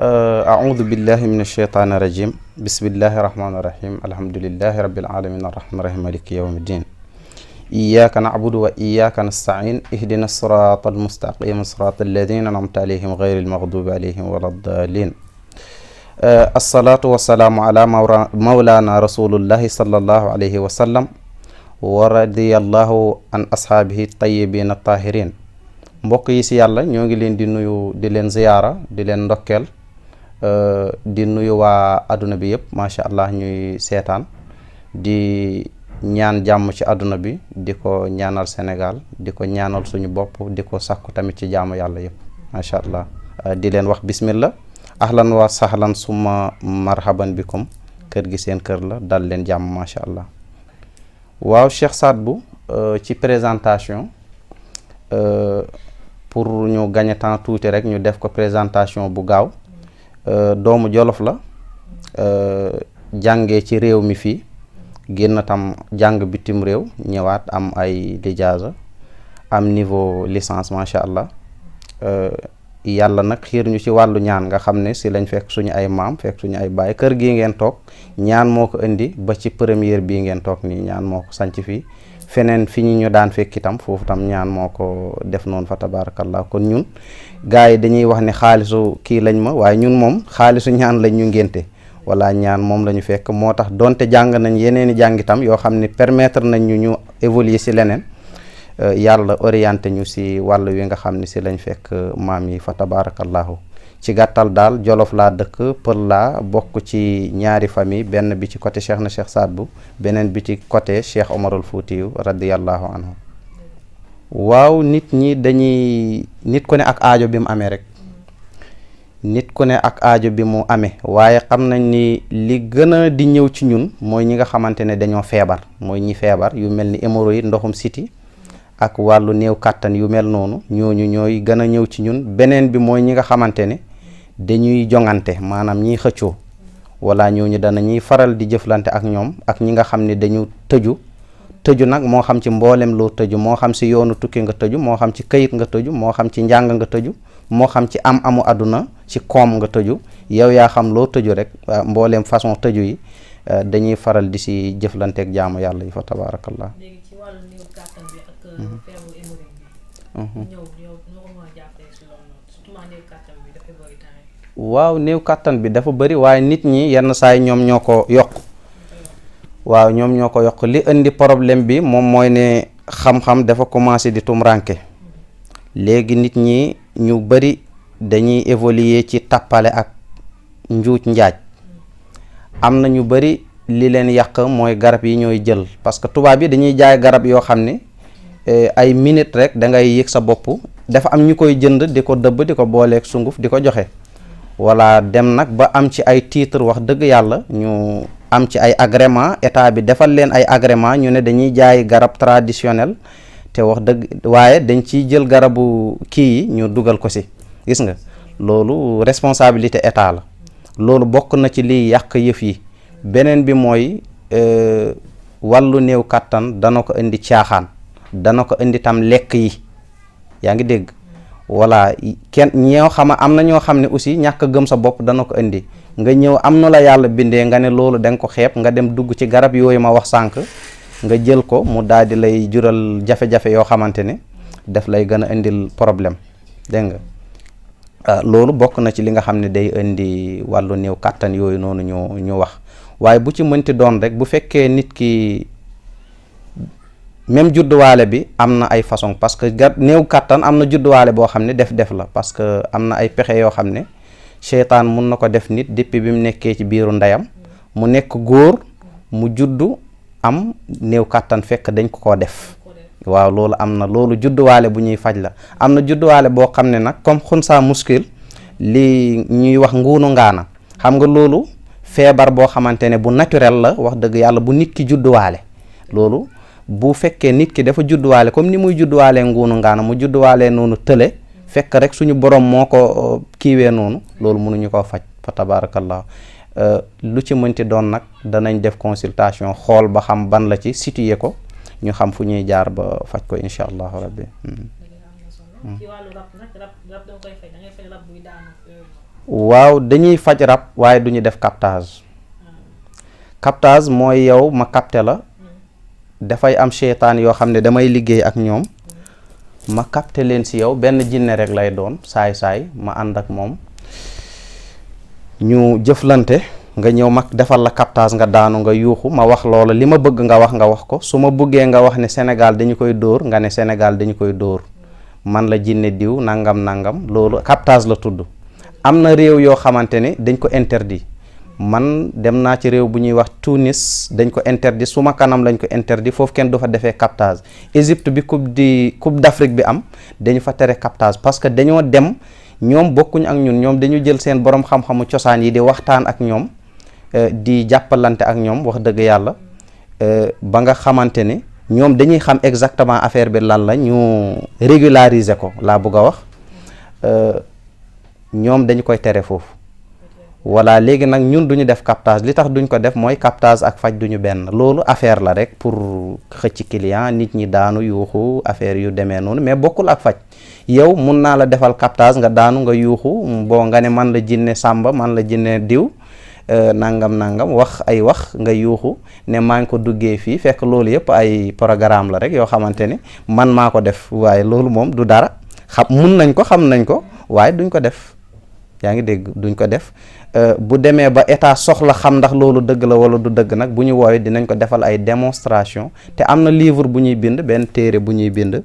أعوذ بالله من الشيطان الرجيم بسم الله الرحمن الرحيم الحمد لله رب العالمين الرحمن الرحيم مالك يوم الدين إياك نعبد وإياك نستعين اهدنا الصراط المستقيم صراط الذين أنعمت عليهم غير المغضوب عليهم ولا الضالين الصلاة والسلام على مولانا رسول الله صلى الله عليه وسلم ورضي الله عن أصحابه الطيبين الطاهرين mbokk yi ci yàlla ñoo ngi leen di nuyu di leen ziyaara di leen ndokkeel di nuyu waa adduna bi yëpp macha allah ñuy seetaan di ñaan jàmm ci adduna bi di ko ñaanal Sénégal di ko ñaanal suñu bopp di ko sàkku tamit ci jaamu yàlla yëpp macha allah di leen wax bismillah ahlan wa sahlan summa marhaban bikum kër gi seen kër la dal leen jàmm macha allah. waaw Cheikh Sadbou ci présentation pour ñu gagner temps tuuti rek ñu def ko présentation bu gaaw doomu Jolof la jàngee ci réew mi fii génn tam jàng bitim réew ñëwaat am ay lijaasa am niveau licence macha allah yàlla nag xiir ñu ci wàllu ñaan nga xam ne si lañ fekk suñu ay maam fekk suñu ay baay kër gii ngeen toog ñaan moo ko indi ba ci première bii ngeen toog nii ñaan moo ko sanc fii feneen fi ñu daan fekk itam foofu tam ñaan moo ko def noonu fa tabarakallah kon ñun gars yi dañuy wax ne xaalisu kii lañ ma waaye ñun moom xaalisu ñaan lañ ñu ngénte wala ñaan moom la ñu fekk moo tax donte jàng nañ yeneeni jàng itam yoo xam ne permettre nañ ñu évoluer si leneen yàlla orienté ñu si wàll wi nga xam ne si lañ fekk maam yi fa tabarakallahu ci gàttal daal Jolof laa dëkk pël laa bokk ci ñaari famille benn bi ci côté Cheikh na Cheikh Sadbou beneen bi ci côté Cheikh Omarul Fuutiyu radiyallahu anhu waaw nit ñi dañuy nit ku ne ak aajo bi mu amee rek nit ku ne ak aajo bi mu amee waaye xam nañ ni li gën a di ñëw ci ñun mooy ñi nga xamante ne dañoo feebar mooy ñi feebar yu mel ni hémorroïde ndoxum siti ak wàllu néew kàttan yu mel noonu ñooñu ñooy gën a ñëw ci ñun beneen bi mooy ñi nga xamante ne dañuy jongante maanaam ñiy xëccoo wala ñooñu danañuy faral di jëflante ak ñoom ak ñi nga xam ne dañu tëju nag moo xam ci mboolem loo tëju moo xam ci yoonu tukki nga tëju moo xam ci këyit nga tëju moo xam ci njàng nga tëju moo xam ci amu àdduna ci koom nga tëju yow yaa xam loo tëju rek mboolem façon tëju yi dañuy faral di ci jëflanteek jaamu yàlla yi fa tabaarakallah. léegi ci wàllu néew kàttan bi ak feebaru hémorroïde bi. ñëw noo ko mën a jàppee ci loolu noonu surtout néew kàttan bi dafay bëri temps. waaw néew kàttan bi dafa bëri waaye nit ñi yenn saa yi ñoom ñoo ko yokk waaw ñoom ñoo ko yokk li indi problème bi moom mooy ne xam-xam dafa commencé di tumranke léegi nit ñi ñu bëri dañuy évoluer ci tappale ak njuuj njaaj am na ñu bëri li leen yàq mooy garab yi ñooy jël parce que tubaab yi dañuy jaay garab yoo xam ne ay minute rek da ngay yëg sa bopp dafa am ñu koy jënd di ko dëbb di ko booleeg sunguf di ko joxe wala dem nag ba am ci ay titre wax dëgg yàlla ñu am ci ay agrément état bi defal leen ay agrément ñu ne dañuy jaay garab traditionnel te wax dëgg waaye dañ ciy jël garabu kii yi ñu dugal ko si gis nga loolu responsabilité état la loolu bokk na ci liy yàq yëf yi beneen bi mooy wàllu néew kàttan dana ko indi caaxaan dana ko indi tam lekk yi yaa ngi dégg voilà kenn ñoo xama am na ñoo xam ne aussi ñàkk gëm sa bopp dana ko indi nga ñëw am na la yàlla bindee nga ne loolu da nga ko xeeb nga dem dugg ci garab yooyu ma wax sànq nga jël ko mu daal di lay jural jafe-jafe yoo xamante ne daf lay gën a indil problème dégg nga loolu bokk na ci li nga xam ne day indi wàllu néew kàttan yooyu noonu ñu wax waaye bu ci mënti doon rek bu fekkee nit ki même judduwaale bi am na ay façon parce que néew kàttan am na judduwaale boo xam ne def la parce que am na ay pexe yoo xam ne seytaan mun na ko def nit depuis bi mu nekkee ci biiru ndeyam mu nekk góor mu juddu am néew kàttan fekk dañ ko def waaw loolu am na loolu judduwaale bu ñuy faj la am na judduwaale boo xam ne nag comme xunsa muskil li ñuy wax nguunu ngaana xam nga loolu feebar boo xamante ne bu naturel la wax dëgg yàlla bu nit ki judduwaale loolu bu fekkee nit ki dafa judduwaale comme ni muy judduwaalee nguunu ngaana mu judduwaalee noonu tële fekk rek suñu borom moo ko kiiwee noonu loolu mënuñu koo faj fa tabarakallah lu ci mënti doon nag danañ def consultation xool ba xam ban la ci situé ko ñu xam fu ñuy jaar ba faj ko incha allahu rabbi. ci wàllu rab nag rab da nga koy faj da ngay faj rab buy daanu. waaw dañuy faj rab waaye du ñu def captage. captage mooy yow ma capté la dafay am seytaan yoo xam ne damay liggéey ak ñoom ma capté leen si yow benn jinne rek lay doon saay-saay ma ànd ak moom ñu jëflante nga ñëw mag defal la captage nga daanu nga yuuxu ma wax loola li ma bëgg nga wax ko su ma bëggee nga wax ne Sénégal dañu koy dóor nga ne Sénégal dañu koy dóor man la jinne diw nangam loolu captage la tudd. am na réew yoo xamante ne dañ ko interdit man dem naa ci réew bu ñuy wax Tunis dañ ko interdit suma kanam lañ ko interdit foofu kenn du fa defee captage. Égypte bi coupe d'Afrique bi am dañu fa tere captage parce que dañoo dem ñoom bokkuñ ak ñoom dañu jël seen borom xam-xamu cosaan yi di waxtaan ak ñoom di jàppalante ak ñoom wax dëgg yàlla ba nga xamante ne ñoom dañuy xam exactement affaire bi lan la ñu régulariser ko laa bëgg a wax ñoom dañu koy tere foofu. voilà léegi nag ñun duñu def captage li tax duñ ko def mooy captage ak faj duñu benn loolu affaire la rek pour xëcc client nit ñi daanu yuuxu affaire yu demee noonu mais bokkul ak faj yow mun naa la defal captage nga daanu nga yuuxu boo nga ne man la jinne Samba man la jinne diw nangam wax nga yuuxu ne maa ngi ko duggee fii fekk loolu yëpp ay programme la rek yoo xamante ne man maa ko def waaye loolu moom du dara mun nañ ko xam nañ ko waaye duñ ko def yaa ngi dégg duñ ko def bu demee ba état soxla xam ndax loolu dëgg la wala du dëgg nag bu ñu woowee dinañ ko defal ay démonstration te am na livre bu ñuy bind benn téere bu ñuy bind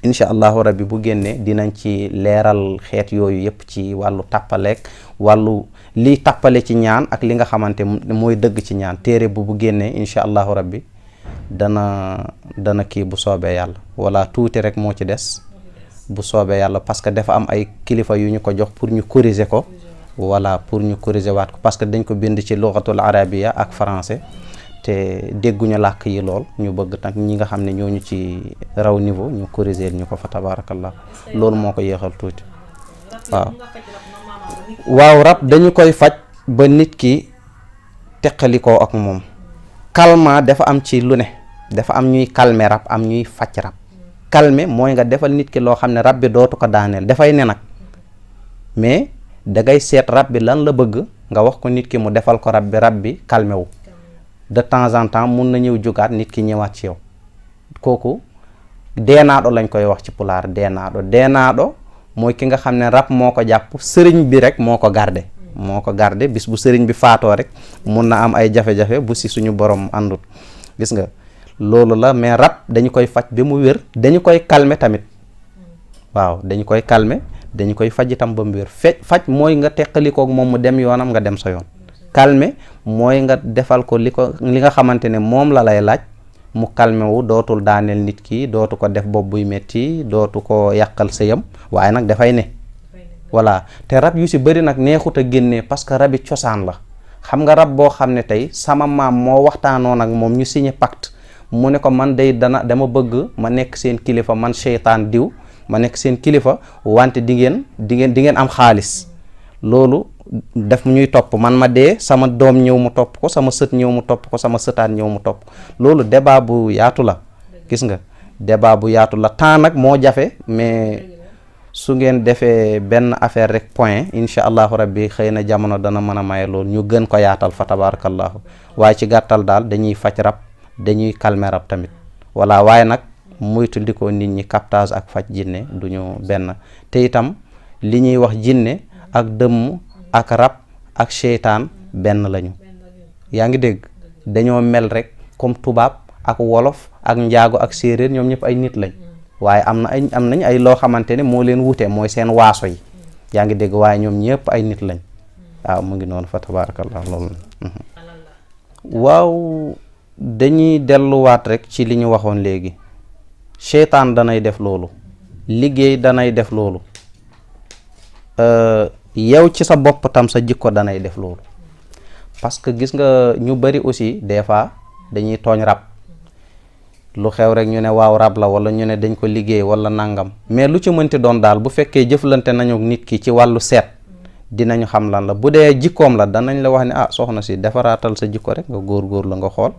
incha allahu rabbi bu génnee dinañ ci leeral xeet yooyu yëpp ci wàllu tàppaleek wàllu liy tàppale ci ñaan ak li nga xamante mooy dëgg ci ñaan téere bu génnee incha allahu rabbi dana kii bu soobee yàlla wala tuuti rek moo ci des bu soobee yàlla parce que dafa am ay kilifa yu ñu ko jox pour ñu corriger ko voilà pour ñu corriger waat ko parce que dañ ko bind ci lugatul arabiya ak français te dégguñu làkk yi lool ñu bëgg nag ñi nga xam ne ñooñu ci raw niveau ñu corriger ñu ko fa tabarakallah loolu moo ko yéexal tuuti waaw rab dañu koy faj ba nit ki teqalikoo ak moom calmant dafa am ci lu ne dafa am ñuy calmer rab am ñuy faj rab calmer mooy nga defal nit ki loo xam ne rab bi dootu ko daaneel dafay ne nag mais dangay seet rab bi lan la bëgg nga wax ko nit ki mu defal ko rab bi calmer wu de temps en temps mun na ñëw jógaat nit ki ñëwaat ci yow kooku deenaaɗo lañ koy wax ci pulaar deenaaɗo mooy ki nga xam ne rab moo ko jàpp sëriñ bi rek moo ko garde bis bu sëriñ bi faatoo rek mun na am ay jafe-jafe bu si suñu borom àndut gis nga loolu la mais rab dañu koy faj ba mu wér dañu koy calmer tamit waaw dañu koy calmer dañu koy faj itam ba mu wér faj mooy nga teqalikook moom mu dem yoonam nga dem sa yoon calmer mooy nga defal ko li nga xamante ne moom la lay laaj mu calmer wu dootul daaneel nit ki dootu ko def bopp buy metti dootu ko yàqal sëyam waaye nag dafay ne voilà te rab yu si bëri nag neexut a génnee parce que rabi cosaan la xam nga rab boo xam ne tey sama maam moo waxtaanoon ak moom ñu signé pacte mu ne ko man day dama bëgg ma nekk seen kilifa man seytaan diw ma nekk seen kilifa wante di ngeen am xaalis loolu def ñuy topp man ma dee sama doom ñëw mu topp ko sama sët ñëw mu topp ko sama sëtaat ñëw mu topp ko loolu débat bu yaatu la gis nga débat bu yaatu la temps nag moo jafe mais su ngeen defee benn affaire rek point incha allahu rabbi xëy na jamono dana mën a maye loolu ñu gën ko yaatal fa tabarakallahu waaye ci gàttal daal dañuy faj rab dañuy calmer rab tamit voilà waaye nag muytu di ko nit ñi captage ak faj jinne duñu benn te itam li ñuy wax jinne ak dëmm ak rab ak seytaan benn lañu yaa ngi dégg dañoo mel rek comme tubaab ak wolof ak njaago ak séeréer ñoom ñëpp ay nit lañ waaye am nañ ay loo xamante ne moo leen wute mooy seen waaso yi yaa ngi dégg waaye ñoom ñëpp ay nit lañ waaw mu ngi noonu fa tabarakallah loolu waaw dañuy delluwaat rek ci li ñu waxoon léegi seytaan danay def loolu liggéey danay def loolu yow ci sa bopp tam sa jikko danay def loolu parce que gis nga ñu bari aussi des fois dañuy tooñ rab lu xew rek ñu ne waaw rab la wala ñu ne dañ ko liggéey wala nangam mais lu ci mënti doon daal bu fekkee jëflante nañu nit ki ci wàllu seet dinañu xam lan la bu dee jikkoom la danañ la wax ne soxna si defaraatal sa jikko rek nga góor la nga xool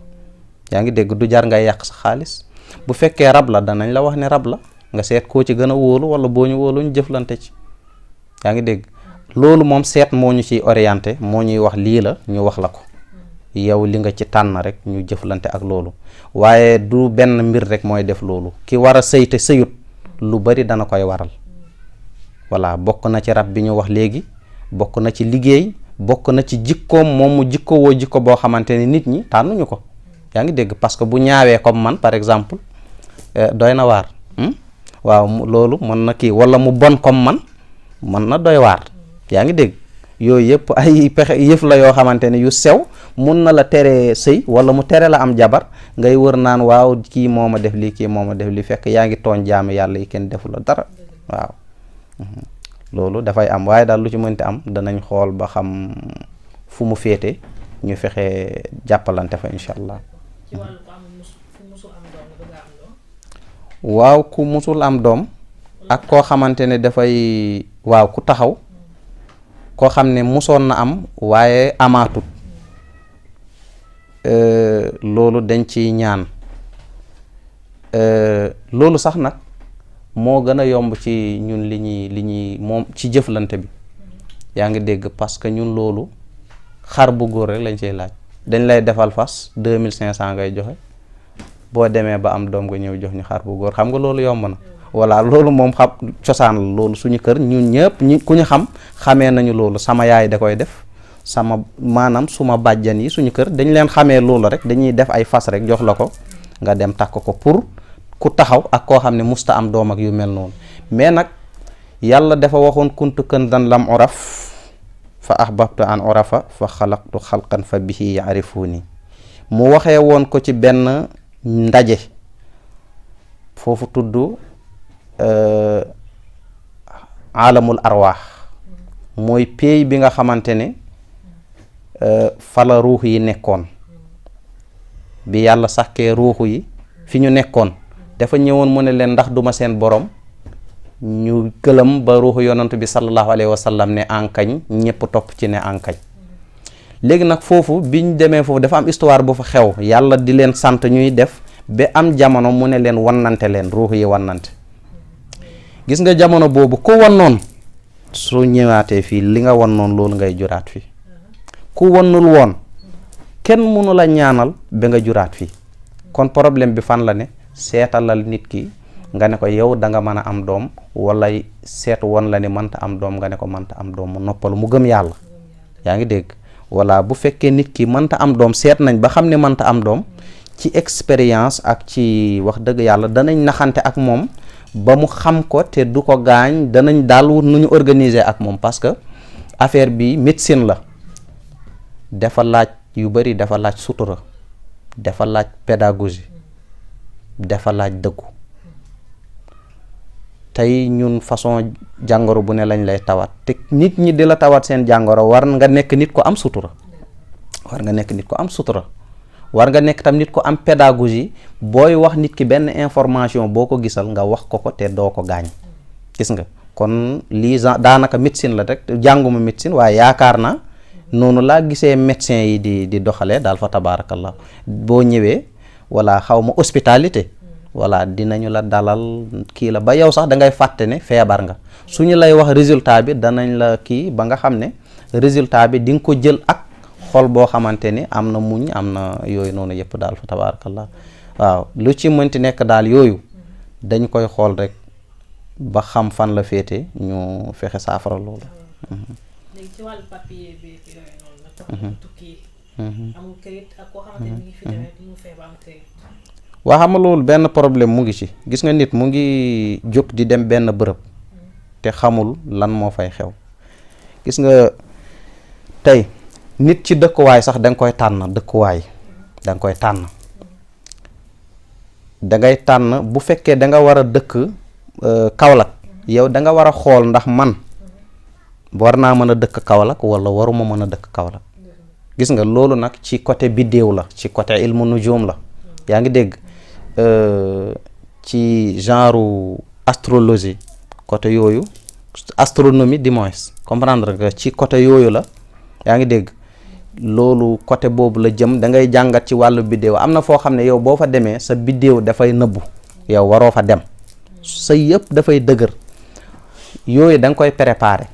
yaa ngi dégg du jar ngay yàq sa xaalis bu fekkee rab la danañ la wax ne rab la nga seet koo ci gën a wóolu wala boo ñu wóolu ñu jëflante ci yaa ngi dégg loolu moom seet moo ñu ciy orienté moo ñuy wax lii la ñu wax la ko yow li nga ci tànn rek ñu jëflante ak loolu waaye du benn mbir rek mooy def loolu ki war a sëy te sëyut lu bari dana koy waral voilà bokk na ci rab bi ñu wax léegi bokk na ci liggéey bokk na ci jikkoom moom mu jikkowoo jikko boo xamante ni nit ñi tànnuñu ko yaa ngi dégg parce que bu ñaawee comme man par exemple doy na waar waaw loolu mën na kii wala mu bon comme man mën na doy waar yaa ngi dégg yooyu yëpp ay pexe yëf la yoo xamante ne yu sew mun na la tere sëy wala mu tere la am jabar ngay wër naan waaw kii moo ma def lii kii moo ma def lii fekk yaa ngi tooñ jaami yàlla yi kenn defu la dara waaw loolu dafay am waaye daal lu ci mënti am danañ xool ba xam fu mu féete ñu fexe jàppalante fa incha allah. waaw ku musul am doom ak koo xamante ne dafay waaw ku taxaw koo xam ne musoon na am waaye amaatut loolu dañ ci ñaan loolu sax nag moo gën a yomb ci ñun li ñuy moom ci jëflante bi yaa ngi dégg parce que ñun loolu xar bu góor rek lañ ciy laaj dañ lay defal fas 2500 ngay joxe boo demee ba am doom nga ñëw jox ñu xar bu góor xam nga loolu yomb na voilà loolu moom xam cosaan la loolu suñu kër ñun ñëpp ku ñu xam xamee nañu loolu sama yaay da koy def sama maanaam suma bàjjan yi suñu kër dañ leen xamee loolu rek dañuy def ay fas rek jox la ko nga dem takk ko pour ku taxaw ak koo xam ne musta am doom ak yu mel noonu mais nag yàlla dafa waxoon kuntu kanzan lam uraf fa ahbabtu an urafa fa xalaqtu xalqan fa bihi yaarifuni mu waxee woon ko ci benn ndaje foofu tudd alamul arwaax mooy péey bi nga xamante ne fala ruux yi nekkoon bi yàlla sàkkee ruuxu yi fi ñu nekkoon dafa ñëwoon mu ne leen ndax duma seen borom ñu gëlëm ba ruuxu yonantu bi sallallahu alayhi wa sallam ne ankañ ñëpp topp ci ne ankañ léegi nag foofu biñ demee foofu dafa am histoire bu fa xew yàlla di leen sant ñuy def ba am jamono mu ne leen wannante leen ruux yi wannante gis nga jamono boobu ku wannoon su ñëwaatee fii li nga wannoon loolu ngay juraat fii ku wannul woon kenn mënu la ñaanal ba nga juraat fii kon problème bi fan la ne seetalal nit ki nga ne ko yow da nga mën a am doom wala seet woon la ne mënta am doom nga ne ko mënta am doom mu noppalu mu gëm yàlla yaa ngi dégg wala bu fekkee nit ki mënta am doom seet nañ ba xam ne mënta am doom ci expérience ak ci wax dëgg yàlla danañ naxante ak moom ba mu xam ko te du ko gaañ danañ daal wut nu ñu organiser ak moom parce que affaire bi médecine la dafa laaj yu bari dafa laaj sutura dafa laaj pédagogie dafa laaj dëggu tey ñun façon jàngoro bu ne lañ lay tawat te nit ñi di la tawat seen jàngoro war nga nekk nit ko am sutura war nga nekk nit ko am sutura war nga nekk tam nit ko am pédagogie booy wax nit ki benn information boo ko gisal nga wax ko ko te doo ko gaañ gis nga kon lii daanaka médecine la rek jànguma médecine waaye yaakaar naa noonu laa gisee médecin yi di doxalee daal fa tabaarakallah boo ñëwee wala xaw ma hospitalité wala dinañu la dalal kii la ba yow sax da ngay fàtte ne feebar nga suñu lay wax résultat bi danañ la kii ba nga xam ne résultat bi di nga ko jël ak xol boo xamante ni am na muñ am na yooyu noonu yëpp daal fa tabaarakallah waaw lu ci mënti nekk daal yooyu dañ koy xool rek ba xam fan la féete ñu fexe saafara loolu. léegi ci wàllu papier bi yooyu noonu nag. tukki amul këyit ak koo xamante ni mi ngi fi demee mu feebar am këyit. waa xam nga loolu benn problème mu ngi ci gis nga nit mu ngi jóg di dem benn bërëb te xamul lan moo fay xew gis nga tey nit ci dëkkuwaay sax da nga koy tànn dëkkuwaay da nga koy tànn da ngay tànn bu fekkee da nga war a dëkk Kaolack yow da nga war a xool ndax man war naa mën a dëkk Kaolack wala waruma mën a dëkk Kaolack gis nga loolu nag ci côté biddéew la ci côté ilmu nujum la yaa ngi dégg ci genre astrologie côté yooyu astronomie du moins comprendre nga ci côté yooyu la yaa ngi dégg loolu côté boobu la jëm da ngay jàngat ci wàllu biddéew am na foo xam ne yow boo fa demee sa biddéew dafay nëbbu yow waroo fa dem sa yëpp dafay dëgër yooyu da nga koy préparer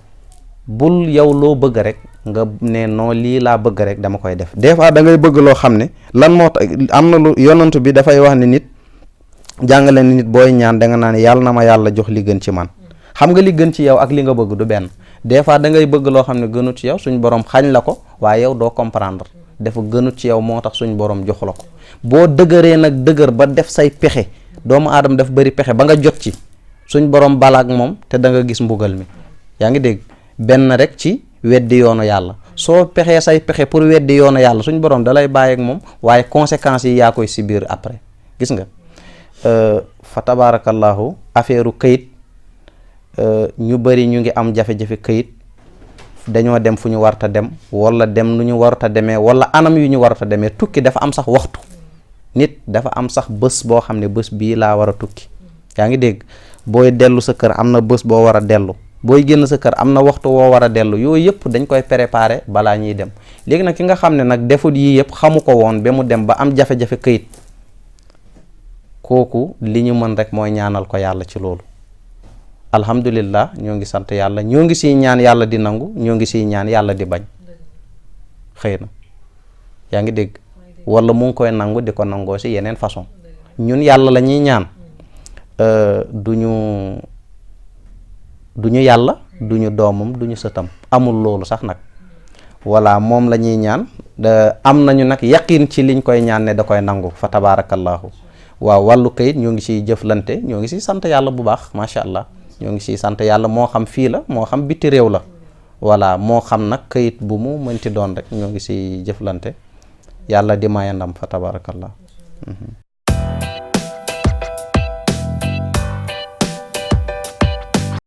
bul yow loo bëgg rek nga ne non lii laa bëgg rek dama koy def. des fois da ngay bëgg loo xam ne lan moo tax am na lu yonantu bi dafay wax ne nit jàngale ni nit booy ñaan da nga naan yàlla na ma yàlla jox li gën ci man. xam nga li gën ci yow ak li nga bëgg du benn. des fois da ngay bëgg loo xam ne gënut ci yow suñ borom xañ la ko waaye yow doo comprendre dafa gënut ci yow moo tax suñ borom joxu la ko. boo dëgëree nag dëgër ba def say pexe doomu aadama daf bëri pexe ba nga jot ci suñ borom balaak moom te da nga gis mbugal mi. yaa ngi dégg benn rek ci weddi yoonu yàlla soo pexee say pexe pour weddi yoonu yàlla suñ borom da lay bàyyi ak moom waaye conséquences yi yaa koy subir après gis nga. fa tabarakallahu affaire këyit ñu bëri ñu ngi am jafe-jafe këyit dañoo dem fu ñu warta dem wala dem nu ñu warta demee wala anam yu ñu warta demee tukki dafa am sax waxtu nit dafa am sax bés boo xam ne bés bii laa war a tukki. yaa ngi dégg booy dellu sa kër am na bés boo war a dellu booy génn sa kër am na waxtu woo war a dellu yooyu yëpp dañ koy préparer balaa ñuy dem. léegi nag ki nga xam ne nag defut yii yëpp xamu ko woon ba mu dem ba am jafe-jafe këyit kooku li ñu mën rek mooy ñaanal ko yàlla ci loolu. alhamdulillah ñoo ngi sant yàlla ñoo ngi siy ñaan yàlla di nangu ñoo ngi siy ñaan yàlla di bañ xëy na yaa ngi dégg wala mu ngi koy nangu di ko nangoo si yeneen façon ñun yàlla la ñuy ñaan duñu yàlla duñu doomam duñu sëtam amul loolu sax nag voilà moom la ñuy ñaan am nañu nag yaqin ci liñ koy ñaan ne da koy nangu fa tabarakallahu waaw wàllu kayit ñoo ngi siy jëflante ñoo ngi siy sant yàlla bu baax macha allah ñoo ngi siy sant yàlla moo xam fii la moo xam biti réew la voilà moo xam nag kayit bu mu mënti doon rek ñoo ngi siy jëflante yàlla di maye ndam fa tabarakallah